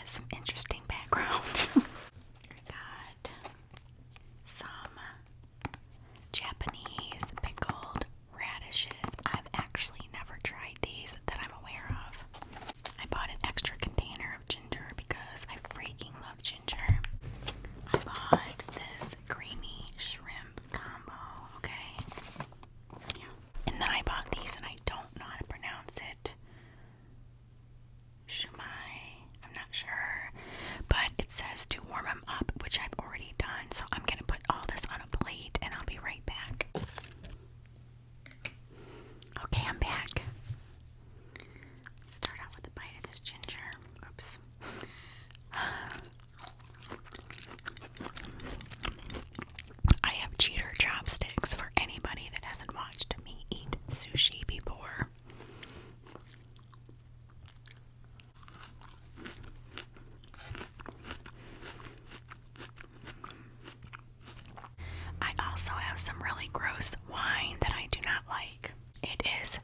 some interesting background. I got some Japanese pickled radishes. I've actually never tried these that I'm aware of. I bought an extra container of ginger because I freaking love ginger. I bought this creamy shrimp combo, okay? Yeah. And then I bought these, and I don't know how to pronounce it. Shumai, I'm not sure. But it says to warm them up, which I've already done. So I'm going to put all this on a plate, and I'll be right back. Okay, I'm back. Let's start out with a bite of this ginger. Oops. I have cheater chopsticks for anybody that hasn't watched me eat sushi before. I also have some really gross wine that I do not like. It is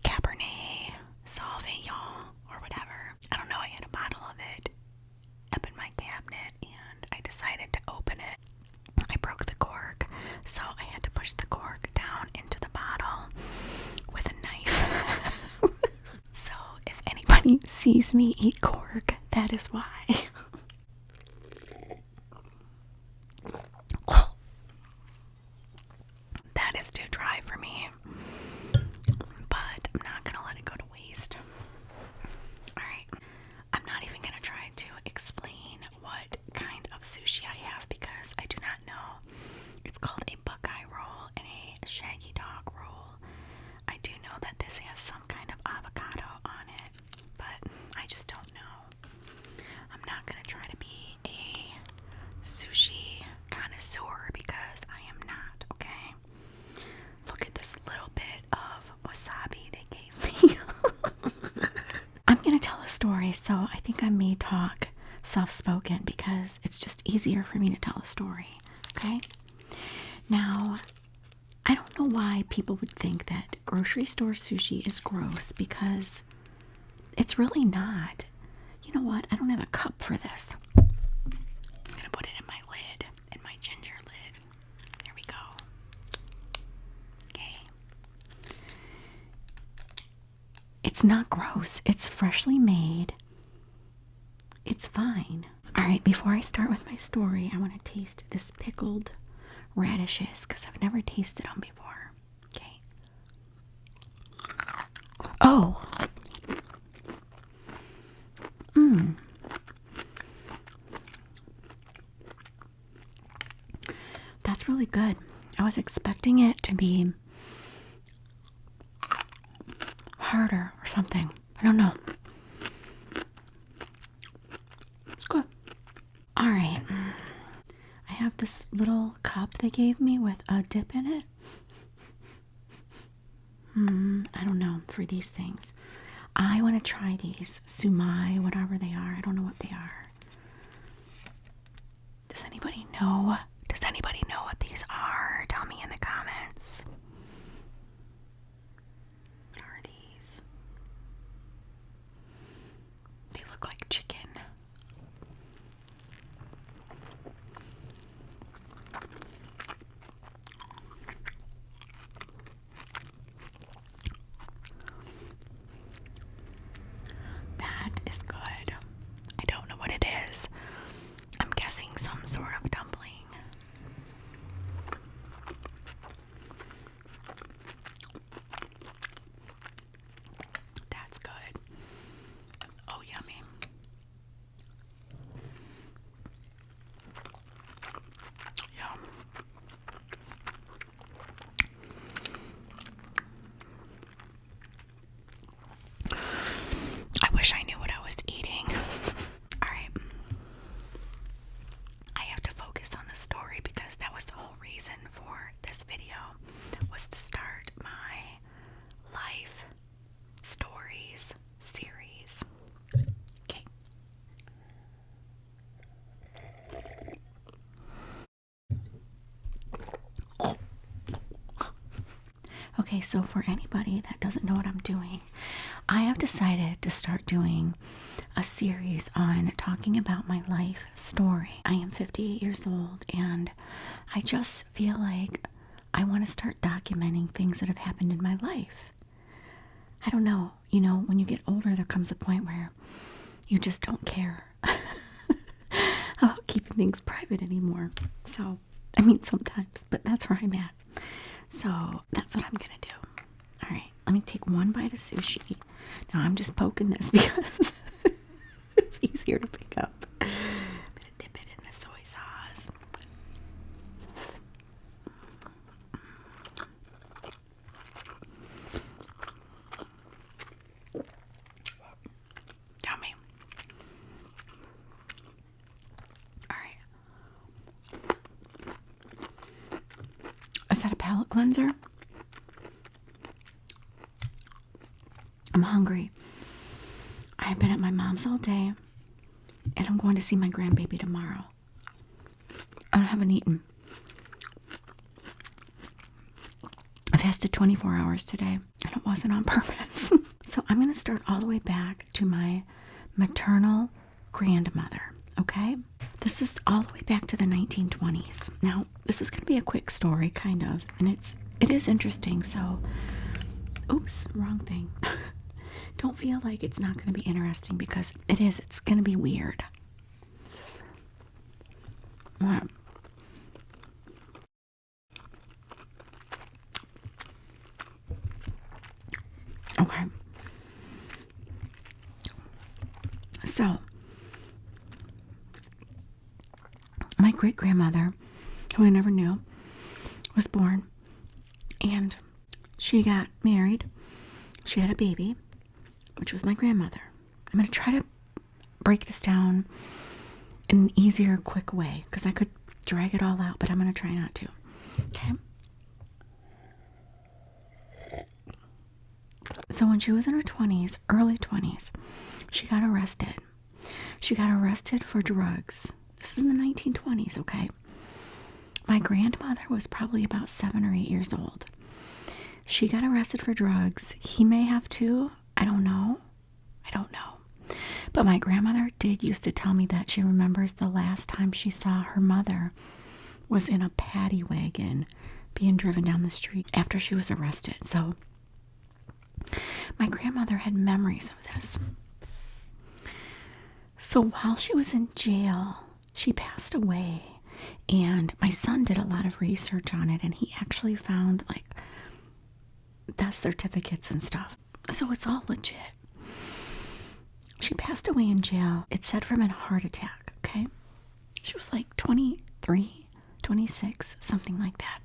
Cabernet Sauvignon or whatever. I don't know, I had a bottle of it up in my cabinet and I decided to open it. I broke the cork, so I had to push the cork down into the bottle with a knife. So if anybody sees me eat cork, that is why. That is too dry for me, but I'm not gonna let it go to waste. Alright, I'm not even gonna try to explain what kind of sushi I have because I do not know. It's called a Buckeye roll and a shaggy dog roll. I do know that this has some kind of avocado on it, but I just don't know. I'm not gonna try to be a sushi connoisseur because I am not, okay? Look at this little bit of wasabi they gave me. I'm gonna tell a story, so I think I may talk soft-spoken because it's just easier for me to tell a story, okay? Now, I don't know why people would think that grocery store sushi is gross because it's really not. You know what? I don't have a cup for this. I'm gonna put it in my lid, in my ginger lid. There we go. Okay. It's not gross. It's freshly made. It's fine. Alright, before I start with my story, I want to taste this pickled radishes because I've never tasted them before. Okay. Oh. That's really good. I was expecting it to be harder or something. I don't know. It's good. Alright. I have this little cup they gave me with a dip in it. I don't know for these things. I want to try these sumai, whatever they are. I don't know what they are. Does anybody know? Does anybody know what these are? Tell me in the comments. What are these? They look like chicken. That is good. I don't know what it is. I'm guessing some sort of dumpling. That's good. Oh, yummy. Yum. I wish I knew what I was eating. Alright. I have to focus on the story because that was the whole reason for this video, was to start my life stories series. Okay. Okay, so for anybody that doesn't know what I'm doing, I have decided to start doing a series on talking about my life story. I am 58 years old, and I just feel like I want to start documenting things that have happened in my life. I don't know, when you get older, there comes a point where you just don't care about keeping things private anymore. So, sometimes, but that's where I'm at. So, that's what I'm going to do. All right, let me take one bite of sushi. Now, I'm just poking this because it's easier to pick up. I'm going to dip it in the soy sauce. Yummy. All right. Is that a palate cleanser? I'm hungry. I've been at my mom's all day, and I'm going to see my grandbaby tomorrow. I haven't eaten. I fasted 24 hours today, and it wasn't on purpose. So I'm going to start all the way back to my maternal grandmother, okay? This is all the way back to the 1920s. Now, this is going to be a quick story, kind of, and it is interesting, so... Oops, wrong thing. Don't feel like it's not going to be interesting, because it is. It's going to be weird. Okay. So, my great-grandmother, who I never knew, was born, and she got married. She had a baby, which was my grandmother. I'm going to try to break this down in an easier, quick way, because I could drag it all out, but I'm going to try not to. Okay? So when she was in her 20s, early 20s, she got arrested. She got arrested for drugs. This is in the 1920s, okay? My grandmother was probably about 7 or 8 years old. She got arrested for drugs. He may have too. I don't know. But my grandmother used to tell me that she remembers the last time she saw her mother was in a paddy wagon being driven down the street after she was arrested. So my grandmother had memories of this. So while she was in jail, she passed away. And my son did a lot of research on it, and he actually found like death certificates and stuff. So it's all legit. She passed away in jail. It said from a heart attack, okay? She was like 23, 26, something like that.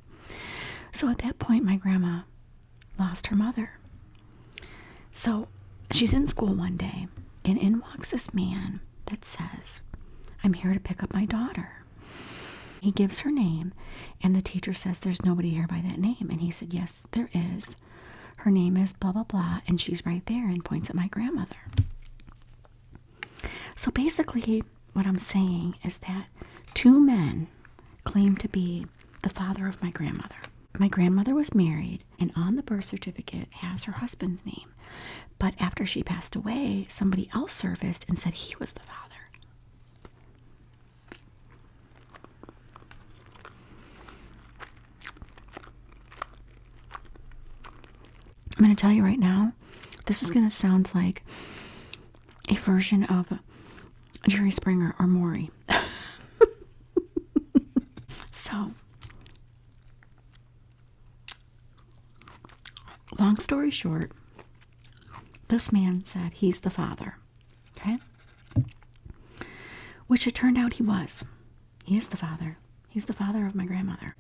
So at that point, my grandma lost her mother. So she's in school one day, and in walks this man that says, "I'm here to pick up my daughter." He gives her name, and the teacher says, "There's nobody here by that name." And he said, "Yes, there is. Her name is blah, blah, blah, and she's right there," and points at my grandmother. So basically, what I'm saying is that 2 men claim to be the father of my grandmother. My grandmother was married, and on the birth certificate has her husband's name. But after she passed away, somebody else surfaced and said he was the father. I'm going to tell you right now, this is going to sound like a version of Jerry Springer or Maury. So, long story short, this man said he's the father, okay? Which it turned out he was. He is the father. He's the father of my grandmother.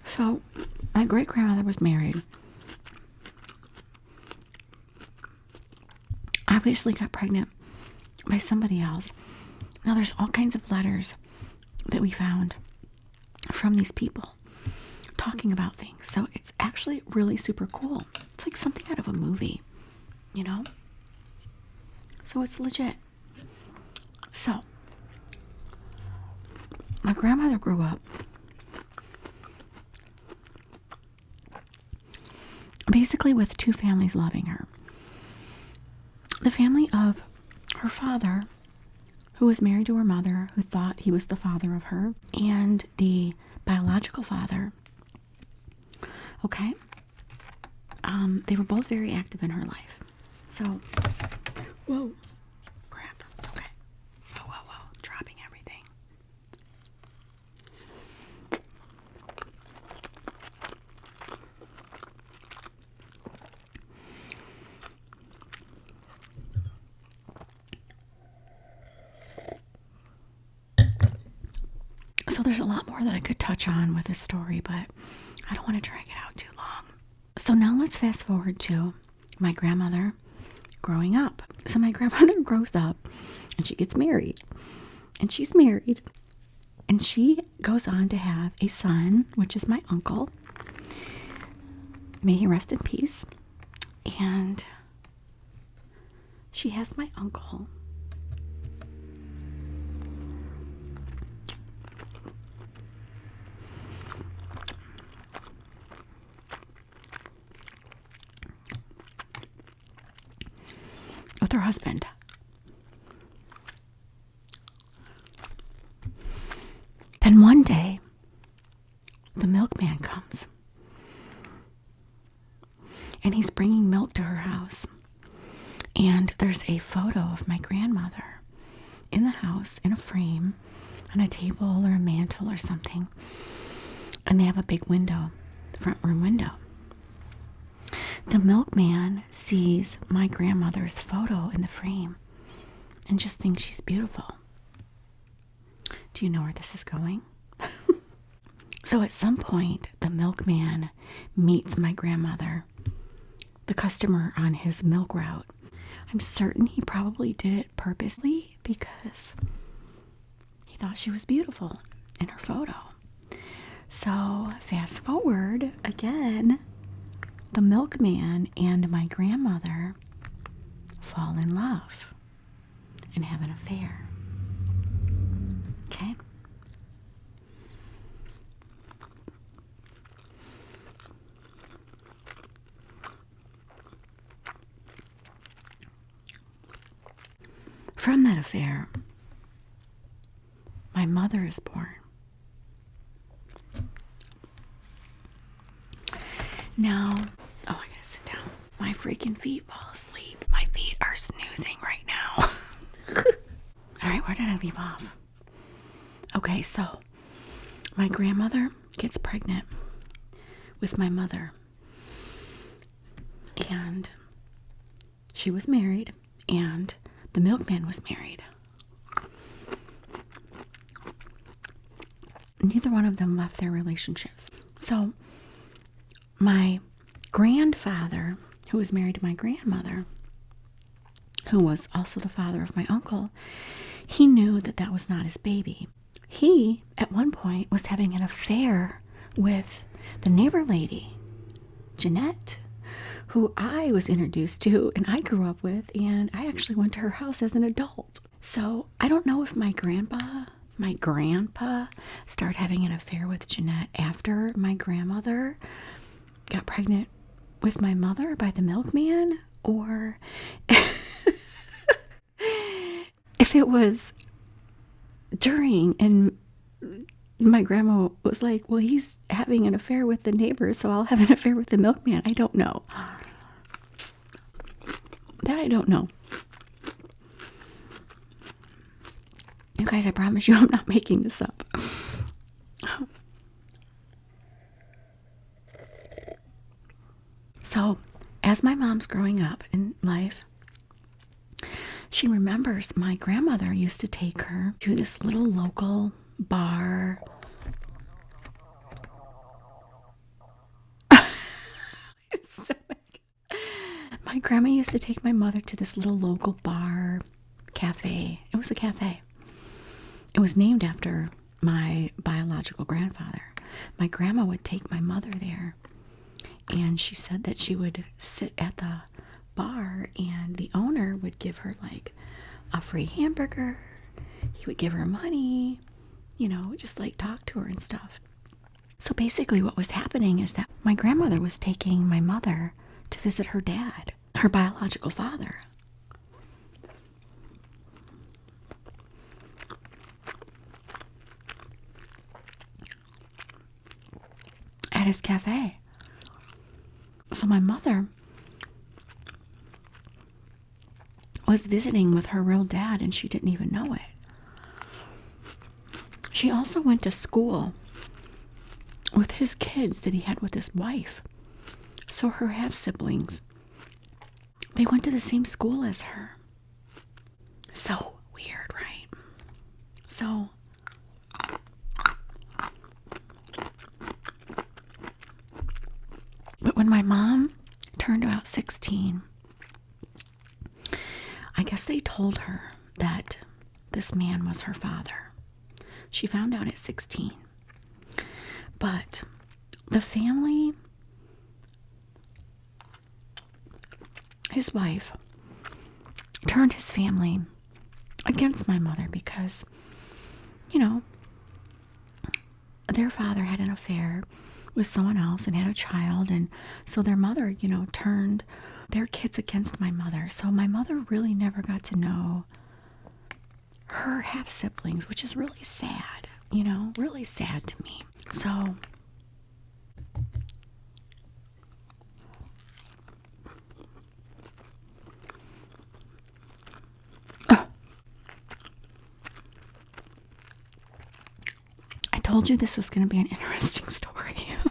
So, my great-grandmother was married. Obviously got pregnant by somebody else. Now there's all kinds of letters that we found from these people talking about things. So it's actually really super cool. It's like something out of a movie, you know? So it's legit. So my grandmother grew up basically with 2 families loving her. The family of her father, who was married to her mother, who thought he was the father of her, and the biological father, okay, they were both very active in her life. So, whoa, crap, okay, whoa, dropping everything. So there's a lot more that I could touch on with this story, but I don't want to drag it out too long. So now let's fast forward to my grandmother growing up. So my grandmother grows up and she gets married. And she's married. And she goes on to have a son, which is my uncle. May he rest in peace. And she has my uncle. With her husband. Then one day, the milkman comes. And he's bringing milk to her house. And there's a photo of my grandmother in the house in a frame on a table or a mantle or something. And they have a big window, the front room window. The milkman sees my grandmother's photo in the frame and just thinks she's beautiful. Do you know where this is going? So at some point, the milkman meets my grandmother, the customer on his milk route. I'm certain he probably did it purposely because he thought she was beautiful in her photo. So fast forward again. The milkman and my grandmother fall in love and have an affair. Okay? From that affair, my mother is born. Now, I gotta sit down. My freaking feet fall asleep. My feet are snoozing right now. All right, where did I leave off? Okay, so my grandmother gets pregnant with my mother. And she was married, and the milkman was married. Neither one of them left their relationships. So my grandfather, who was married to my grandmother, who was also the father of my uncle, he knew that that was not his baby. He, at one point, was having an affair with the neighbor lady, Jeanette, who I was introduced to and I grew up with, and I actually went to her house as an adult. So I don't know if my grandpa started having an affair with Jeanette after my grandmother got pregnant with my mother by the milkman, or if it was during, and my grandma was like, well, he's having an affair with the neighbor, so I'll have an affair with the milkman. I don't know. That I don't know. You guys, I promise you I'm not making this up. So, as my mom's growing up in life, she remembers my grandmother used to take her to this little local bar. My grandma used to take my mother to this little local bar, cafe. It was a cafe. It was named after my biological grandfather. My grandma would take my mother there, and she said that she would sit at the bar and the owner would give her like a free hamburger. He would give her money, you know, just like talk to her and stuff. So basically what was happening is that my grandmother was taking my mother to visit her dad, her biological father. at his cafe. So my mother was visiting with her real dad, and she didn't even know it. She also went to school with his kids that he had with his wife. So her half-siblings, they went to the same school as her. So weird, right? So but when my mom turned about 16, I guess they told her that this man was her father. She found out at 16. But the family, his wife, turned his family against my mother because, you know, their father had an affair with someone else and had a child, and so their mother, you know, turned their kids against my mother. So my mother really never got to know her half-siblings, which is really sad, you know, really sad to me. So I told you this was going to be an interesting story.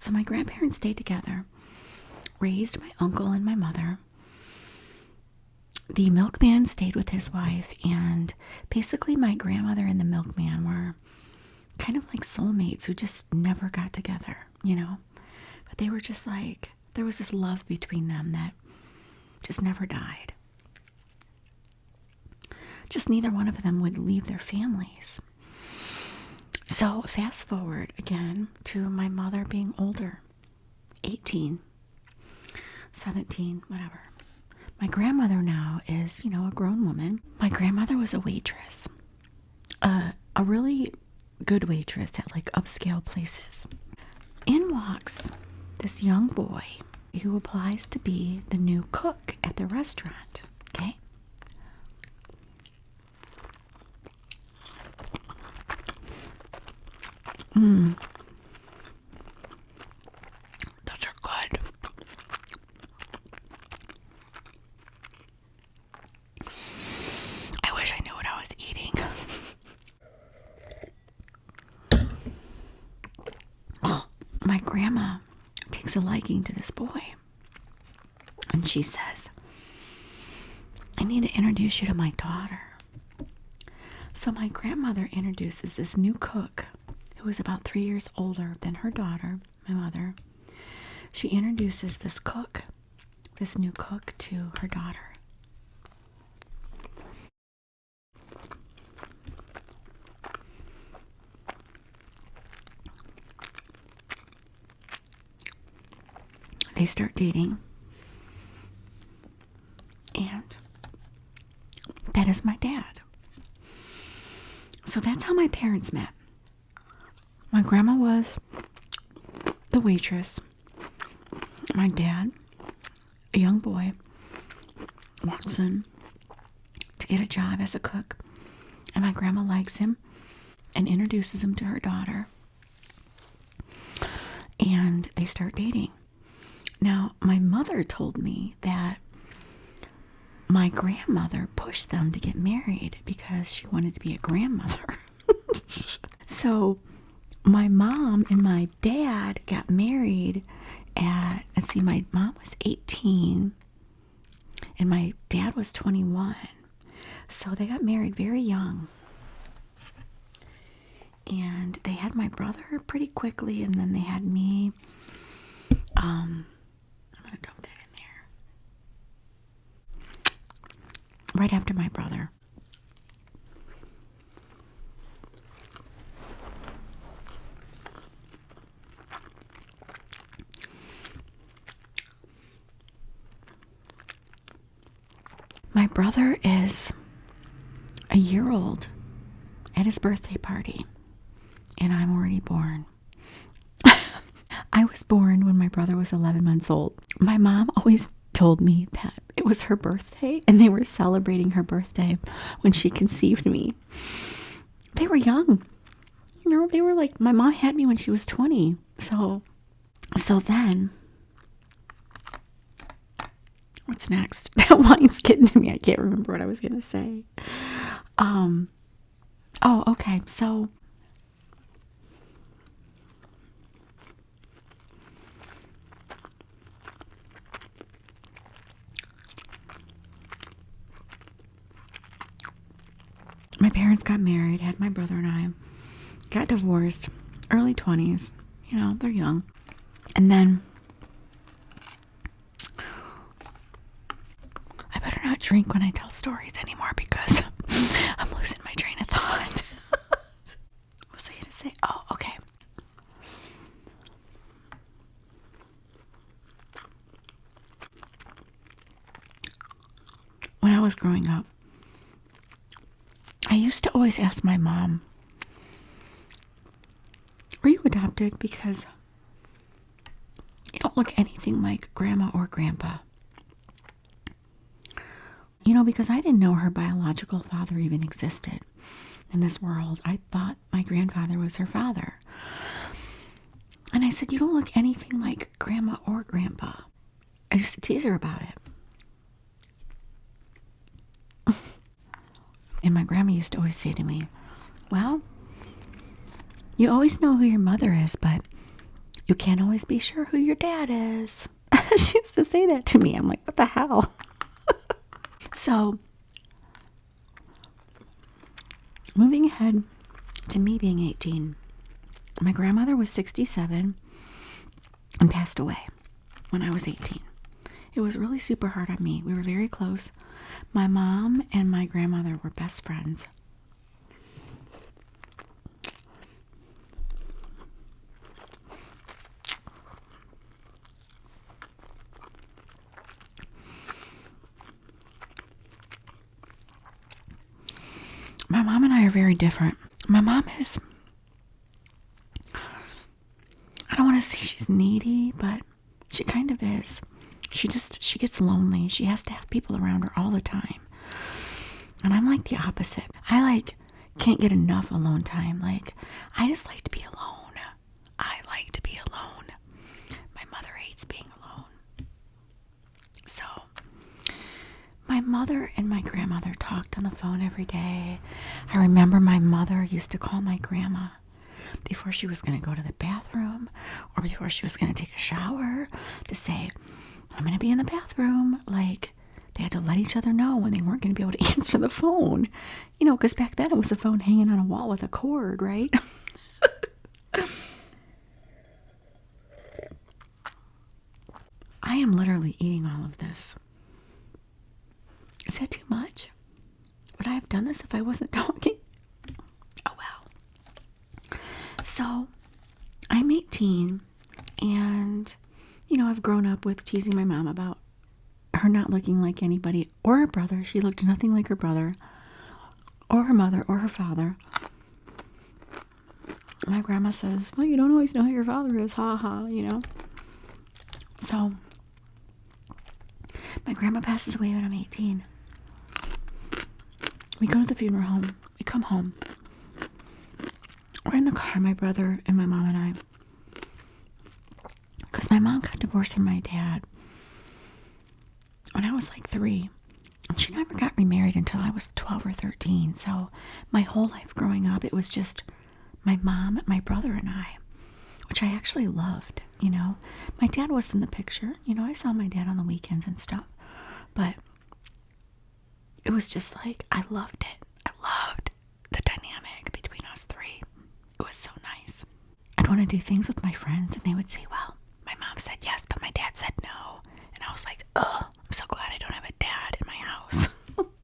So my grandparents stayed together, raised my uncle and my mother. The milkman stayed with his wife, and basically my grandmother and the milkman were kind of like soulmates who just never got together, you know. But they were just like, there was this love between them that just never died. Just neither one of them would leave their families. So fast forward again to my mother being older, 18, 17, whatever. My grandmother now is, you know, a grown woman. My grandmother was a waitress, a really good waitress at like upscale places. In walks this young boy who applies to be the new cook at the restaurant, okay? Those are good. I wish I knew what I was eating. My grandma takes a liking to this boy, and she says, I need to introduce you to my daughter. So my grandmother introduces this new cook who is about 3 years older than her daughter, my mother. She introduces this new cook to her daughter. They start dating, and that is my dad. So that's how my parents met. My grandma was the waitress. My dad, a young boy, walks in to get a job as a cook, and my grandma likes him and introduces him to her daughter, and they start dating. Now, my mother told me that my grandmother pushed them to get married because she wanted to be a grandmother. So my mom and my dad got married at, let's see, my mom was 18 and my dad was 21. So they got married very young. And they had my brother pretty quickly, and then they had me. I'm going to dump that in there. Right after my brother. My brother is a year old at his birthday party, and I'm already born. I was born when my brother was 11 months old. My mom always told me that it was her birthday, and they were celebrating her birthday when she conceived me. They were young. You know, they were like, my mom had me when she was 20. So So then, what's next? That wine's getting to me. I can't remember what I was going to say. Oh, okay. So my parents got married, had my brother and I, got divorced, early 20s. You know, they're young. And then I better not drink when I tell stories anymore because I'm losing my train of thought. What was I going to say? Oh, okay. When I was growing up, I used to always ask my mom, were you adopted? Because you don't look anything like grandma or grandpa. You know, because I didn't know her biological father even existed in this world. I thought my grandfather was her father. And I said, you don't look anything like grandma or grandpa. I used to tease her about it. And my grandma used to always say to me, well, you always know who your mother is, but you can't always be sure who your dad is. She used to say that to me. I'm like, what the hell? So, moving ahead to me being 18, my grandmother was 67 and passed away when I was 18. It was really super hard on me. We were very close. My mom and my grandmother were best friends. My mom and I are very different. My mom is, I don't want to say she's needy, but she kind of is. She gets lonely. She has to have people around her all the time. And I'm like the opposite. I can't get enough alone time. I just like to be alone. I like to be alone. My mother hates being alone. So, my mother and my grandmother talked on the phone every day. I remember my mother used to call my grandma before she was going to go to the bathroom or before she was going to take a shower to say, I'm going to be in the bathroom. They had to let each other know when they weren't going to be able to answer the phone. You know, because back then it was a phone hanging on a wall with a cord, right? I am literally eating all of this. Is that too much? Would I have done this if I wasn't talking? Oh, well. So, I'm 18, and, you know, I've grown up with teasing my mom about her not looking like anybody or her brother. She looked nothing like her brother or her mother or her father. My grandma says, well, you don't always know who your father is, ha ha, you know. So, my grandma passes away when I'm 18. We go to the funeral home. We come home. We're in the car, my brother and my mom and I. Because my mom got divorced from my dad when I was 3. And she never got remarried until I was 12 or 13. So my whole life growing up, it was just my mom, my brother, and I, which I actually loved, you know. My dad was in the picture. You know, I saw my dad on the weekends and stuff. But it was just I loved it. I loved the dynamic between us three. It was so nice. I'd want to do things with my friends, and they would say, well, my mom said yes, but my dad said no. And I was like, ugh, I'm so glad I don't have a dad in my house.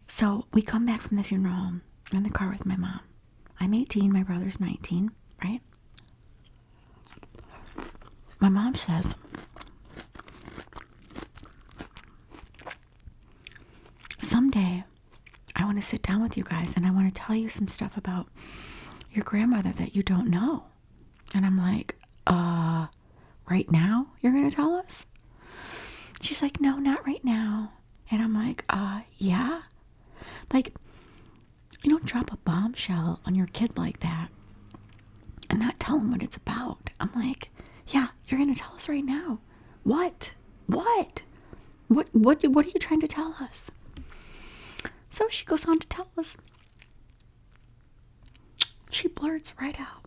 So we come back from the funeral home. I'm in the car with my mom. I'm 18, my brother's 19, right? My mom says, someday I want to sit down with you guys and I want to tell you some stuff about your grandmother that you don't know. And I'm like, right now you're going to tell us? She's like, no, not right now. And I'm like, yeah? You don't drop a bombshell on your kid like that and not tell him what it's about. I'm like, Yeah, you're going to tell us right now. What? What? What are you trying to tell us? So she goes on to tell us. She blurts right out.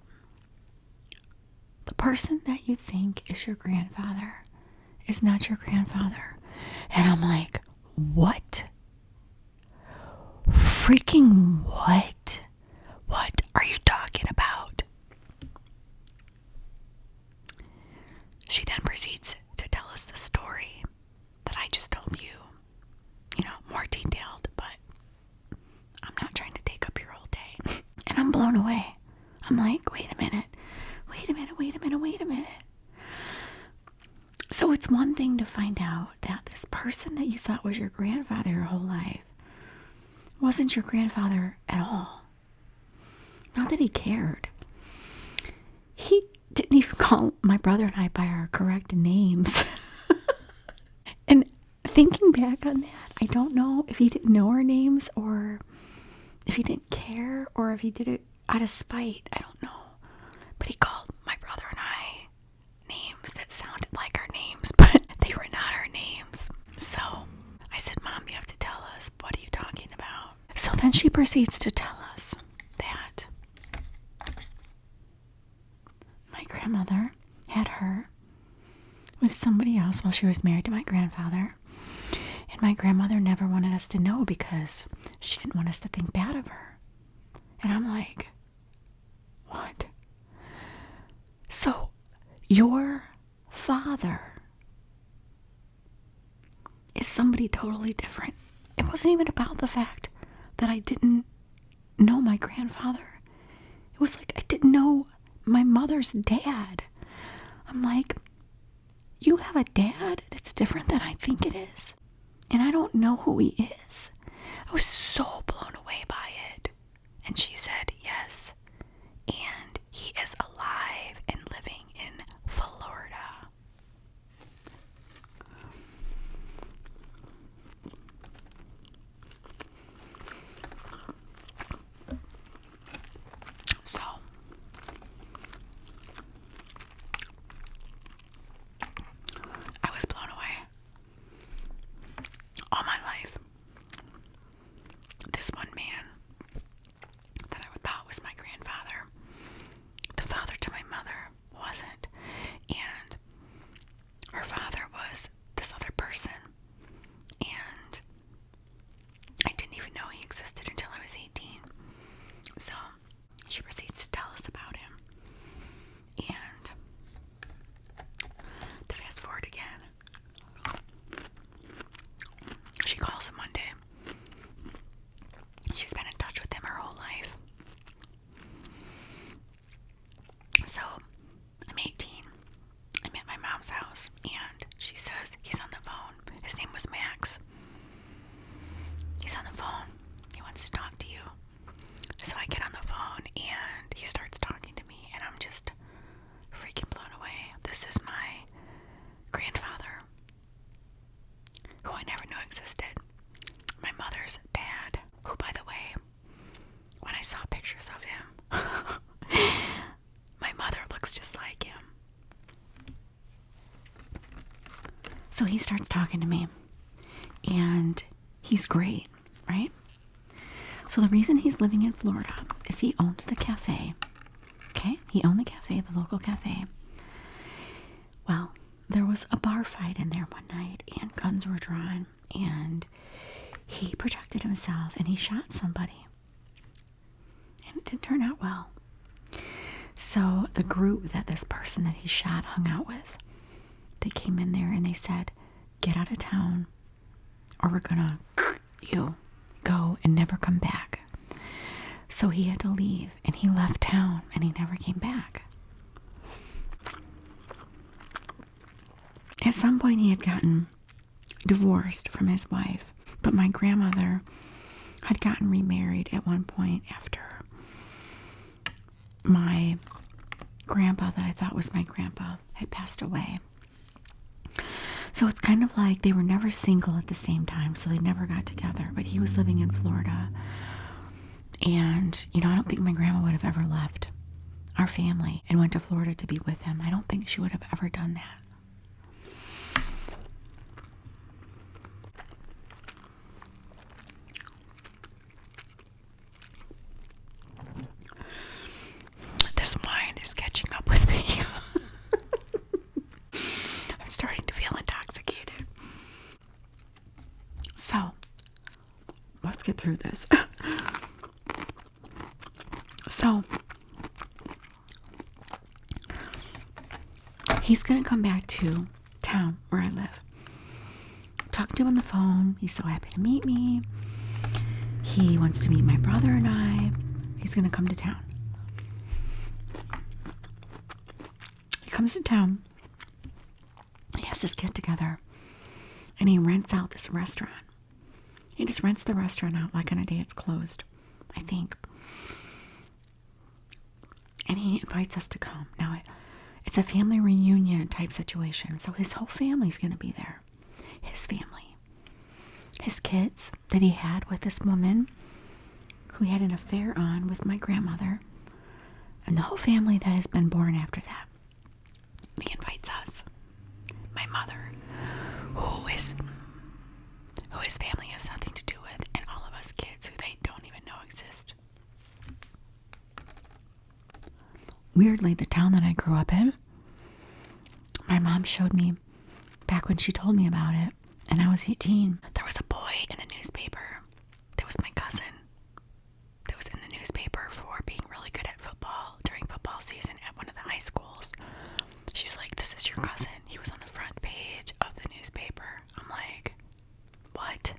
The person that you think is your grandfather is not your grandfather. And I'm like, what? Freaking what? What are you talking about? She then proceeds to tell us the story that I just told you. You know, more detailed, but I'm not trying to take up your whole day. And I'm blown away. I'm like, wait a minute. So it's one thing to find out that this person that you thought was your grandfather your whole life wasn't your grandfather at all. Not that he cared. He didn't even call my brother and I by our correct names. And thinking back on that, I don't know if he didn't know our names or if he didn't care or if he did it out of spite. I don't know. But he called my brother and I names that sounded like our names, but they were not our names. So I said, Mom, you have to tell us. What are you talking about? So then she proceeds to tell us that my grandmother had her with somebody else while she was married to my grandfather. And my grandmother never wanted us to know because she didn't want us to think bad of her. And I'm like, what? So your father is somebody totally different. It wasn't even about the fact that I didn't know my grandfather. It was like I didn't know my mother's dad. I'm like, you have a dad that's different than I think it is. And I don't know who he is. I was so blown away by it. And she said, yes. And he is alive and living in Florida. So, I was blown away. All my life, this one man that I thought was my grandfather, the father to my mother, wasn't. And her father was this other person. And I didn't even know he existed until I was 18. So she proceeds to tell us about him. And to fast forward again, she calls him one day. She's been in touch with him her whole life. So, I'm 18. I'm at my mom's house, and she says he's on the phone. His name was Max. He's on the phone. He wants to talk to you. So I get on the phone, and he starts talking to me, and I'm just freaking blown away. This is my grandfather, who I never knew existed. My mother's dad, who, by the way, when I saw pictures of him, my mother looks just like him. So he starts talking to me, and he's great, right? So the reason he's living in Florida is he owned the cafe. Okay? He owned the cafe, the local cafe. Well, there was a bar fight in there one night, and guns were drawn, and he protected himself, and he shot somebody. And it didn't turn out well. So the group that this person that he shot hung out with, they came in there and they said, get out of town, or we're gonna you go and never come back. So he had to leave, and he left town, and he never came back. At some point, he had gotten divorced from his wife, but my grandmother had gotten remarried at one point after my grandpa that I thought was my grandpa had passed away. So it's kind of like they were never single at the same time, so they never got together, but he was living in Florida. And, I don't think my grandma would have ever left our family and went to Florida to be with him. I don't think she would have ever done that. This wine is catching up with me. I'm starting to feel intoxicated. So, let's get through this. So, he's going to come back to town where I live. Talk to him on the phone. He's so happy to meet me. He wants to meet my brother and I. He's going to come to town. He comes to town. He has this get together. And he rents out this restaurant. He just rents the restaurant out like on a day it's closed, I think. And he invites us to come. Now, it's a family reunion type situation. So his whole family's going to be there. His family. His kids that he had with this woman who he had an affair on with my grandmother. And the whole family that has been born after that. He invites us. My mother, who his family has nothing to do with, and all of us kids who they don't even know exist. Weirdly, the town that I grew up in, my mom showed me back when she told me about it, and I was 18. There was a boy in the newspaper that was my cousin that was in the newspaper for being really good at football during football season at one of the high schools. She's like, "This is your cousin. He was on the front page of the newspaper." I'm like, what?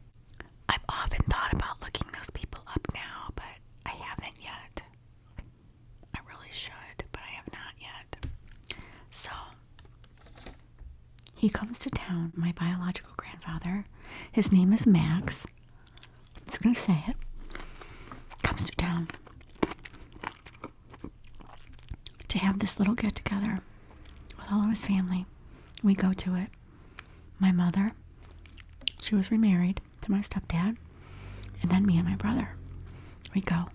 I've often thought about looking those people up now, but I haven't yet. I really should, but I have not yet. So, he comes to town, my biological grandfather. His name is Max. I'm just going to say it. Comes to town to have this little get-together with all of his family. We go to it. My mother, she was remarried to my stepdad, and then me and my brother. We go.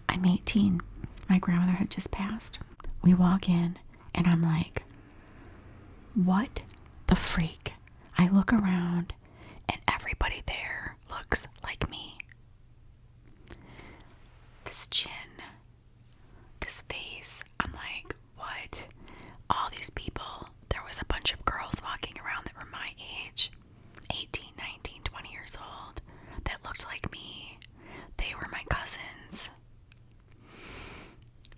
I'm 18. My grandmother had just passed. We walk in, and I'm like, what the freak? I look around, and everybody there looks like me. This chin, this face, I'm like, what? All these people. There was a bunch of girls walking around that were my age, 18, 19, 20 years old, that looked like me. They were my cousins.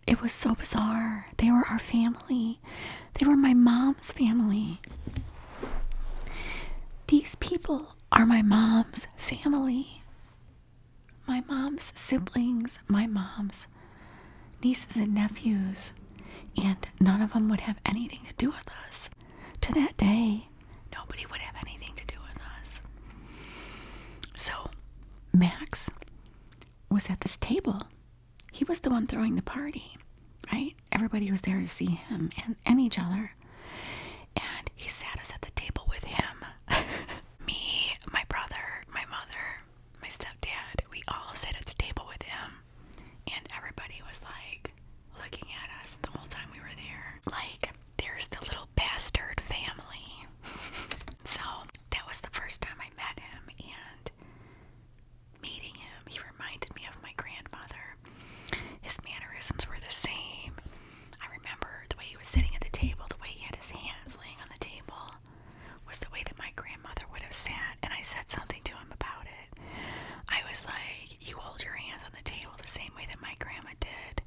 It was so bizarre. They were our family. They were my mom's family. These people are my mom's family. My mom's siblings, my mom's nieces and nephews. And none of them would have anything to do with us. To that day, nobody would have anything to do with us. So, Max was at this table. He was the one throwing the party, right? Everybody was there to see him and each other. And he sat us at the table with him. Me, my brother, my mother, my stepdad, we all sat at the table with him. And everybody was like looking at us the whole time we were there. Like, there's the little bastard family. So, that was the first time I met him. And meeting him, he reminded me of my grandmother. His mannerisms were the same. I remember the way he was sitting at the table, the way he had his hands laying on the table, was the way that my grandmother would have sat. And I said something to him about it. I was like, you hold your hands on the table the same way that my grandma did.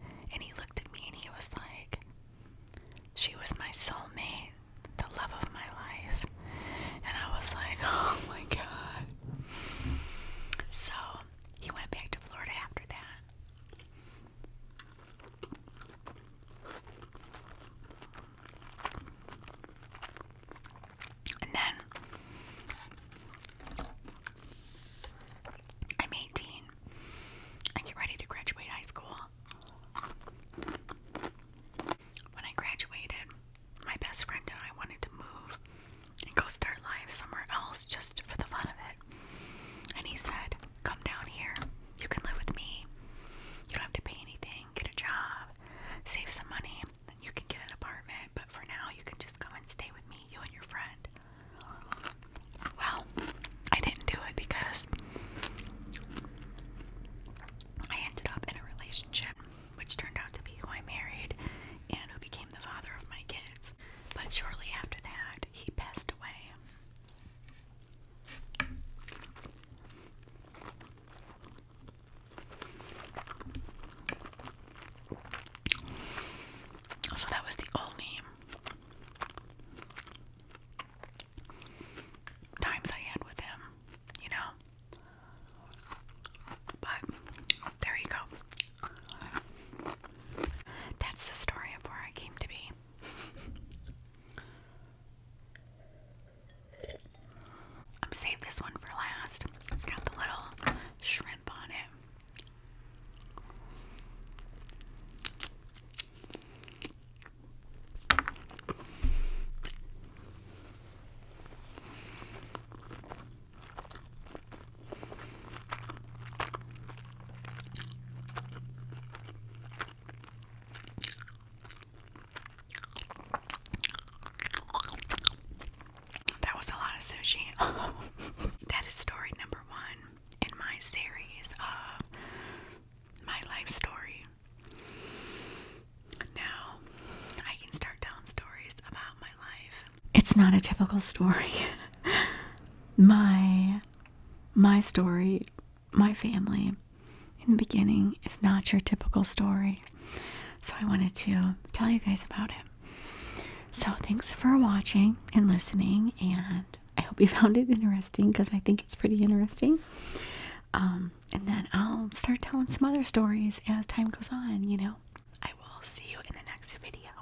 That is story number 1 in my series of my life story. Now, I can start telling stories about my life. It's not a typical story. My story, my family, in the beginning, is not your typical story. So I wanted to tell you guys about it. So thanks for watching and listening, and I hope you found it interesting, because I think it's pretty interesting. And then I'll start telling some other stories as time goes on, I will see you in the next video.